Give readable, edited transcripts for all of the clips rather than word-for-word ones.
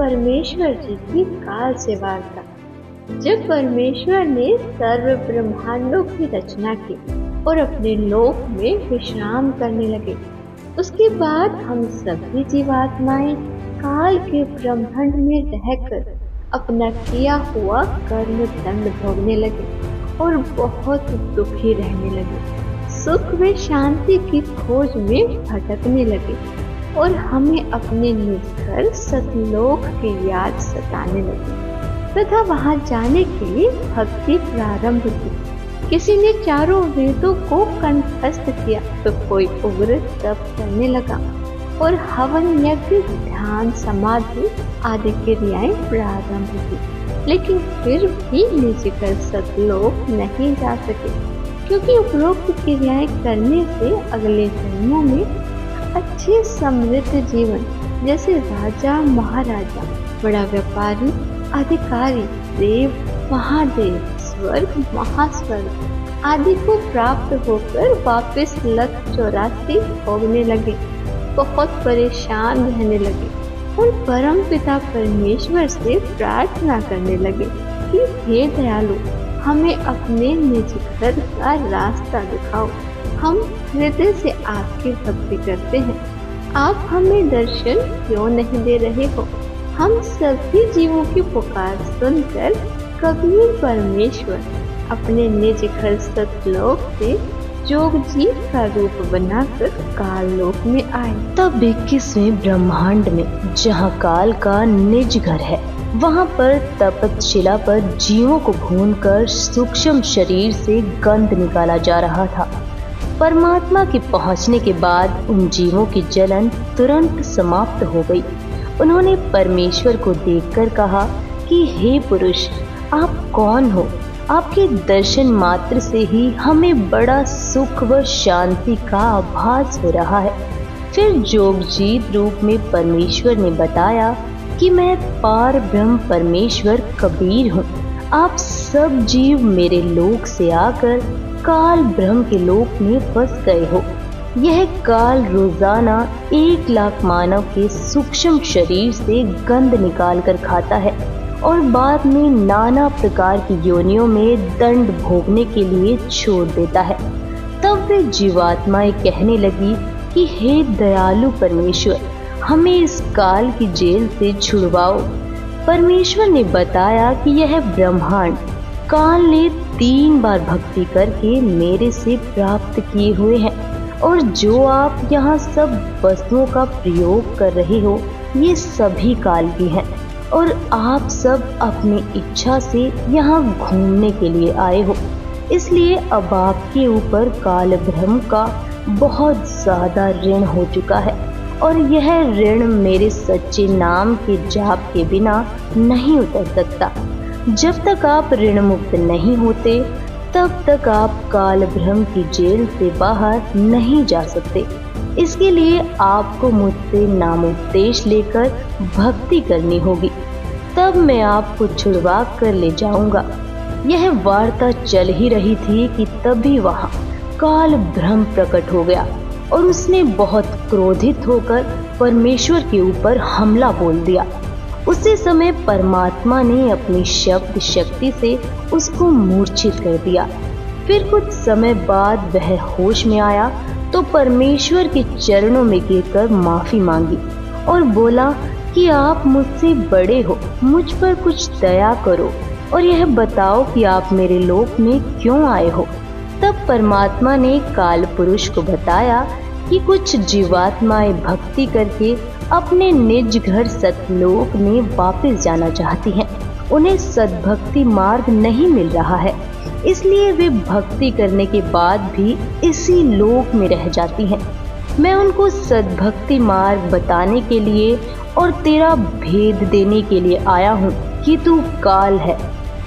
परमेश्वर जी की काल से वार्ता। जब परमेश्वर ने सर्व ब्रह्मांडों की रचना की और अपने लोक में विश्राम करने लगे, उसके बाद हम सभी जीवात्माएं काल के ब्रह्मांड में रहकर अपना किया हुआ कर्म दंड भोगने लगे और बहुत दुखी रहने लगे। सुख व शांति की खोज में भटकने लगे और हमें अपने निज घर सतलोक की याद सताने लगी तथा वहां जाने के लिए भक्ति प्रारंभ की। किसी ने चारों वेदों को कंठस्थ किया तो कोई उग्र तप करने लगा और हवन यज्ञ ध्यान समाधि आदि क्रियाएं प्रारंभ की, लेकिन फिर भी निज घर सतलोक नहीं जा सके, क्योंकि उपरोक्त क्रियाएं करने से अगले जन्मों में अच्छे समृद्ध जीवन जैसे राजा महाराजा, बड़ा व्यापारी, अधिकारी, देव महादेव, स्वर्ग महास्वर्ग आदि को प्राप्त होकर वापस लख 84 भोगने लगे। बहुत परेशान रहने लगे और परम पिता परमेश्वर से प्रार्थना करने लगे कि हे दयालु, हमें अपने निज घर का रास्ता दिखाओ। हम हृदय से आपकी भक्ति करते हैं, आप हमें दर्शन क्यों नहीं दे रहे हो? हम सभी जीवों की पुकार सुनकर कबीर परमेश्वर अपने निज घर सतलोक से जोग जीव का रूप बनाकर काल लोक में आए। तब 21वें ब्रह्मांड में जहाँ काल का निज घर है, वहाँ पर तपतशिला पर जीवों को भूनकर सूक्ष्म शरीर से गंध निकाला जा रहा था। परमात्मा के पहुँचने के बाद उन जीवों की जलन तुरंत समाप्त हो गई। उन्होंने परमेश्वर को देखकर कहा कि हे पुरुष, आप कौन हो? आपके दर्शन मात्र से ही हमें बड़ा सुख व शांति का आभास हो रहा है। फिर जोगजीत रूप में परमेश्वर ने बताया कि मैं पार ब्रह्म परमेश्वर कबीर हूँ। आप सब जीव मेरे लोक से आकर काल ब्रह्म के लोक में बस गए हो। यह काल रोजाना 1 लाख मानव के सूक्ष्म शरीर से गंध निकाल कर खाता है और बाद में नाना प्रकार की योनियों में दंड भोगने के लिए छोड़ देता है। तब वे जीवात्माएं कहने लगी कि हे दयालु परमेश्वर, हमें इस काल की जेल से छुड़वाओ। परमेश्वर ने बताया कि यह ब्रह्मांड काल ने 3 बार भक्ति करके मेरे से प्राप्त किए हुए हैं, और जो आप यहाँ सब वस्तुओं का प्रयोग कर रहे हो, ये सभी काल की हैं, और आप सब अपनी इच्छा से यहाँ घूमने के लिए आए हो। इसलिए अब आपके ऊपर काल ब्रह्म का बहुत ज्यादा ऋण हो चुका है, और यह ऋण मेरे सच्चे नाम के जाप के बिना नहीं उतर सकता। जब तक आप ऋण मुक्त नहीं होते, तब तक आप काल ब्रह्म की जेल से बाहर नहीं जा सकते। इसके लिए आपको मुझसे नामोपदेश लेकर भक्ति करनी होगी, तब मैं आपको छुड़वा कर ले जाऊंगा। यह वार्ता चल ही रही थी कि तभी वहाँ काल ब्रह्म प्रकट हो गया और उसने बहुत क्रोधित होकर परमेश्वर के ऊपर हमला बोल दिया। उसी समय परमात्मा ने अपनी शब्द शक्ति से उसको मूर्छित कर दिया। फिर कुछ समय बाद वह होश में आया तो परमेश्वर के चरणों में गिरकर माफी मांगी और बोला कि आप मुझसे बड़े हो, मुझ पर कुछ दया करो और यह बताओ कि आप मेरे लोक में क्यों आए हो। तब परमात्मा ने काल पुरुष को बताया कि कुछ जीवात्माएं भक्ति करके अपने निज घर सतलोक में वापस जाना चाहती हैं। उन्हें सद्भक्ति मार्ग नहीं मिल रहा है, इसलिए वे भक्ति करने के बाद भी इसी लोक में रह जाती हैं। मैं उनको सद्भक्ति मार्ग बताने के लिए और तेरा भेद देने के लिए आया हूँ कि तू काल है,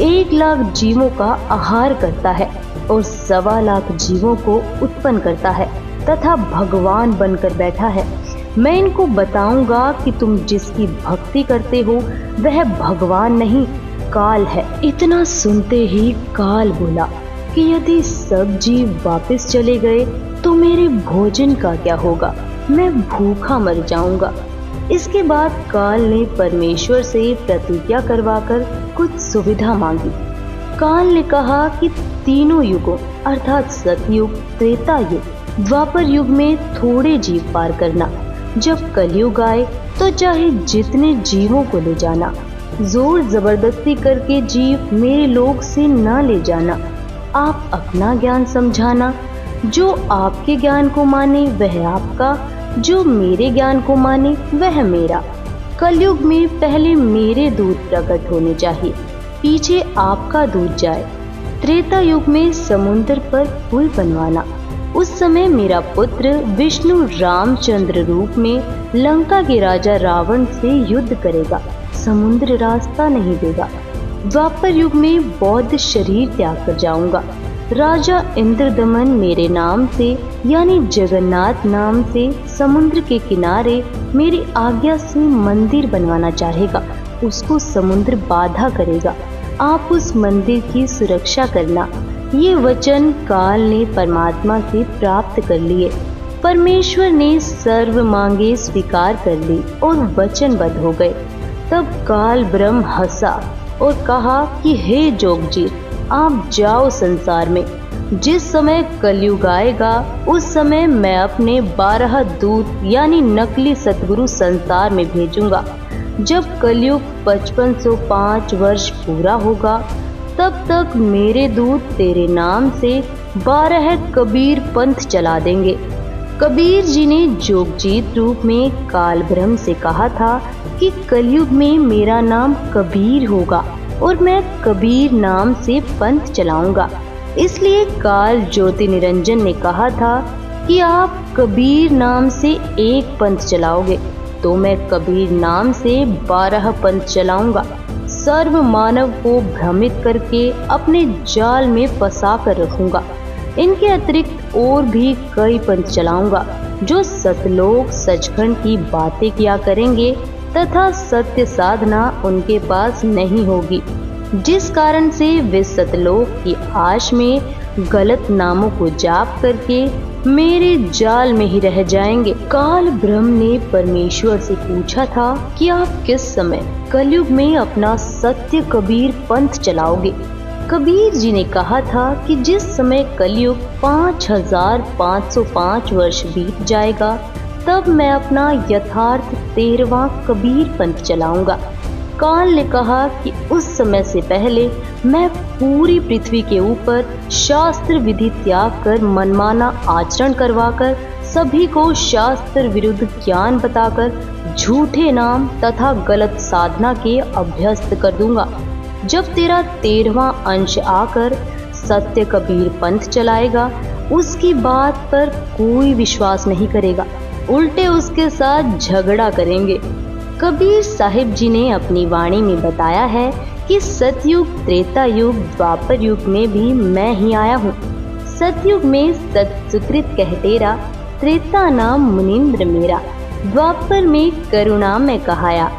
1 लाख जीवों का आहार करता है और 1.25 लाख जीवों को उत्पन्न करता है तथा भगवान बनकर बैठा है। मैं इनको बताऊंगा कि तुम जिसकी भक्ति करते हो वह भगवान नहीं, काल है। इतना सुनते ही काल बोला कि यदि सब जीव वापस चले गए तो मेरे भोजन का क्या होगा? मैं भूखा मर जाऊंगा। इसके बाद काल ने परमेश्वर से प्रतिज्ञा करवाकर कुछ सुविधा मांगी। काल ने कहा कि तीनों युगों अर्थात सतयुग, त्रेता युग, द्वापर युग में थोड़े जीव पार करना। जब कलयुग आए तो चाहे जितने जीवों को ले जाना, जोर जबरदस्ती करके जीव मेरे लोक से न ले जाना। आप अपना ज्ञान समझाना, जो आपके ज्ञान को माने वह आपका, जो मेरे ज्ञान को माने वह मेरा। कलयुग में पहले मेरे दूत प्रकट होने चाहिए, पीछे आपका दूत जाए। त्रेता युग में समुद्र पर पुल बनवाना। उस समय मेरा पुत्र विष्णु रामचंद्र रूप में लंका के राजा रावण से युद्ध करेगा, समुद्र रास्ता नहीं देगा। द्वापर युग में बौद्ध शरीर त्याग कर जाऊंगा। राजा इंद्रदमन मेरे नाम से यानी जगन्नाथ नाम से समुद्र के किनारे मेरी आज्ञा से मंदिर बनवाना चाहेगा, उसको समुद्र बाधा करेगा। आप उस मंदिर की सुरक्षा करना। ये वचन काल ने परमात्मा से प्राप्त कर लिए। परमेश्वर ने सर्व मांगे स्वीकार कर ली और वचनबद्ध हो गए। तब काल ब्रह्म हंसा और कहा कि हे जोगजीत, आप जाओ संसार में। जिस समय कलयुग आएगा उस समय मैं अपने 12 दूत यानी नकली सतगुरु संसार में भेजूंगा। जब कलयुग 5505 वर्ष पूरा होगा तब तक मेरे दूत तेरे नाम से 12 कबीर पंथ चला देंगे। कबीर जी ने जोगजीत रूप में काल ब्रह्म से कहा था कि कलयुग में मेरा नाम कबीर होगा और मैं कबीर नाम से पंथ चलाऊंगा। इसलिए काल ज्योति निरंजन ने कहा था कि आप कबीर नाम से एक पंथ चलाओगे तो मैं कबीर नाम से 12 पंथ चलाऊंगा। सर्व मानव को भ्रमित करके अपने जाल में फंसा कर रखूंगा। इनके अतिरिक्त और भी कई पंथ चलाऊंगा जो सतलोक सचखंड की बातें किया करेंगे तथा सत्य साधना उनके पास नहीं होगी, जिस कारण से वे सतलोक की आश में गलत नामों को जाप करके मेरे जाल में ही रह जाएंगे। काल ब्रह्म ने परमेश्वर से पूछा था कि आप किस समय कलयुग में अपना सत्य कबीर पंथ चलाओगे। कबीर जी ने कहा था कि जिस समय कलयुग 5505 वर्ष बीत जाएगा तब मैं अपना यथार्थ 13वां कबीर पंथ चलाऊंगा। काल ने कहा कि उस समय से पहले मैं पूरी पृथ्वी के ऊपर शास्त्र विधि त्याग कर मनमाना आचरण करवाकर सभी को शास्त्र विरुद्ध ज्ञान बताकर झूठे नाम तथा गलत साधना के अभ्यस्त कर दूंगा। जब तेरा 13वां अंश आकर सत्य कबीर पंथ चलाएगा उसकी बात पर कोई विश्वास नहीं करेगा, उल्टे उसके साथ झगड़ा करेंगे। कबीर साहिब जी ने अपनी वाणी में बताया है कि सतयुग, त्रेता युग, द्वापर युग में भी मैं ही आया हूँ। सतयुग में सत्सुकृत कहतेरा, त्रेता नाम मुनीन्द्र मेरा, द्वापर में करुणा में कहाया,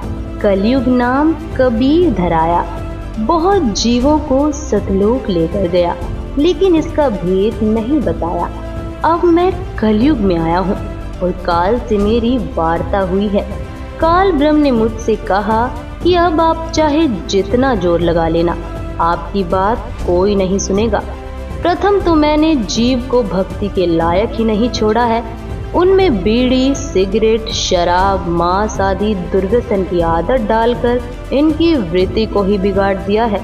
कलयुग नाम कबीर धराया। बहुत जीवों को सतलोक लेकर गया लेकिन इसका भेद नहीं बताया। अब मैं कलयुग में आया हूँ और काल से मेरी वार्ता हुई है। काल ब्रह्म ने मुझसे कहा कि अब आप चाहे जितना जोर लगा लेना, आपकी बात कोई नहीं सुनेगा। प्रथम तो मैंने जीव को भक्ति के लायक ही नहीं छोड़ा है। उनमें बीड़ी, सिगरेट, शराब, मांस आदि दुर्व्यसन की आदत डालकर इनकी वृत्ति को ही बिगाड़ दिया है।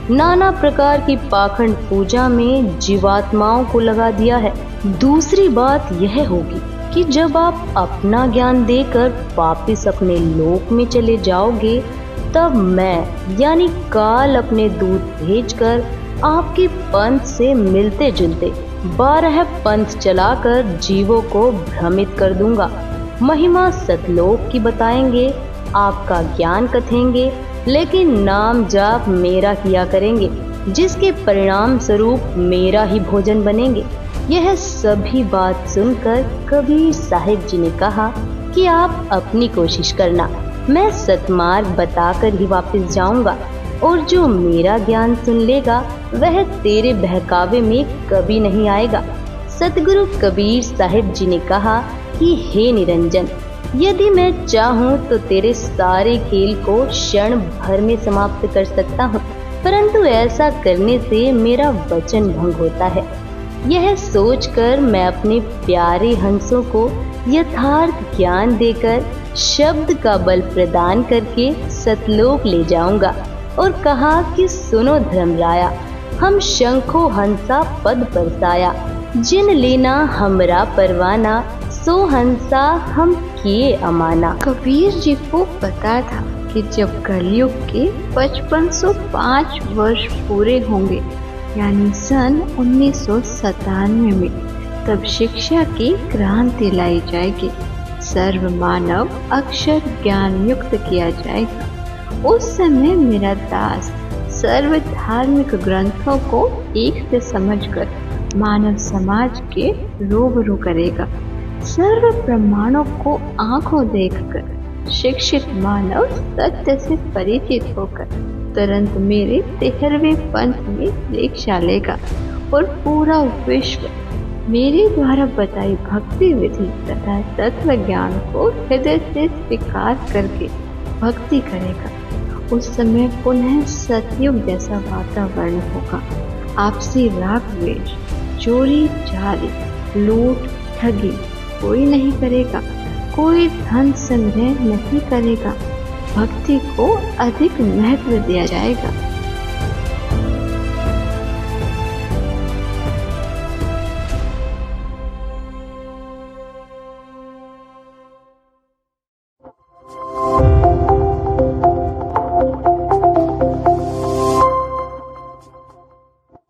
नाना प्रकार की पाखंड पूजा में जीवात्माओं को लगा दिया है। दूसरी बात यह होगी कि जब आप अपना ज्ञान देकर वापिस अपने लोक में चले जाओगे तब मैं यानी काल अपने दूत भेजकर आपके पंथ से मिलते जुलते 12 पंथ चलाकर जीवों को भ्रमित कर दूंगा। महिमा सतलोक की बताएंगे, आपका ज्ञान कथेंगे, लेकिन नाम जाप मेरा किया करेंगे, जिसके परिणाम स्वरूप मेरा ही भोजन बनेंगे। यह सभी बात सुनकर कबीर साहिब जी ने कहा कि आप अपनी कोशिश करना, मैं सतमार्ग बताकर ही वापस जाऊंगा और जो मेरा ज्ञान सुन लेगा वह तेरे बहकावे में कभी नहीं आएगा। सतगुरु कबीर साहिब जी ने कहा कि हे निरंजन, यदि मैं चाहूँ तो तेरे सारे खेल को क्षण भर में समाप्त कर सकता हूँ, परंतु ऐसा करने से मेरा वचन भंग होता है। यह सोचकर मैं अपने प्यारे हंसों को यथार्थ ज्ञान देकर शब्द का बल प्रदान करके सतलोक ले जाऊंगा और कहा कि सुनो धर्मराया, हम शंखो हंसा पद परसाया, जिन लेना हमरा परवाना, सो हंसा हम किए अमाना। कबीर जी को पता था कि जब कलयुग के 5505 वर्ष पूरे होंगे, यानी सन 1997 में, तब शिक्षा की क्रांति लाई जाएगी, सर्व मानव अक्षर ज्ञान युक्त किया जाएगा। उस समय मेरा दास सर्व धार्मिक ग्रंथों को एक से समझकर मानव समाज के रूबरू करेगा। सर्व प्रमाणों को आंखों देखकर शिक्षित मानव सत्य से परिचित होकर तुरंत मेरे 13वें पंथ में दीक्षा लेगा और पूरा विश्व मेरे द्वारा बताई भक्ति विधि तथा तत्व ज्ञान को हृदय से स्वीकार करके भक्ति करेगा। उस समय पुनः सतयुग जैसा वातावरण होगा। आपसी राग द्वेष, चोरी चारी, लूट ठगी कोई नहीं करेगा, कोई धन संग्रह नहीं करेगा, भक्ति को अधिक महत्व दिया जाएगा।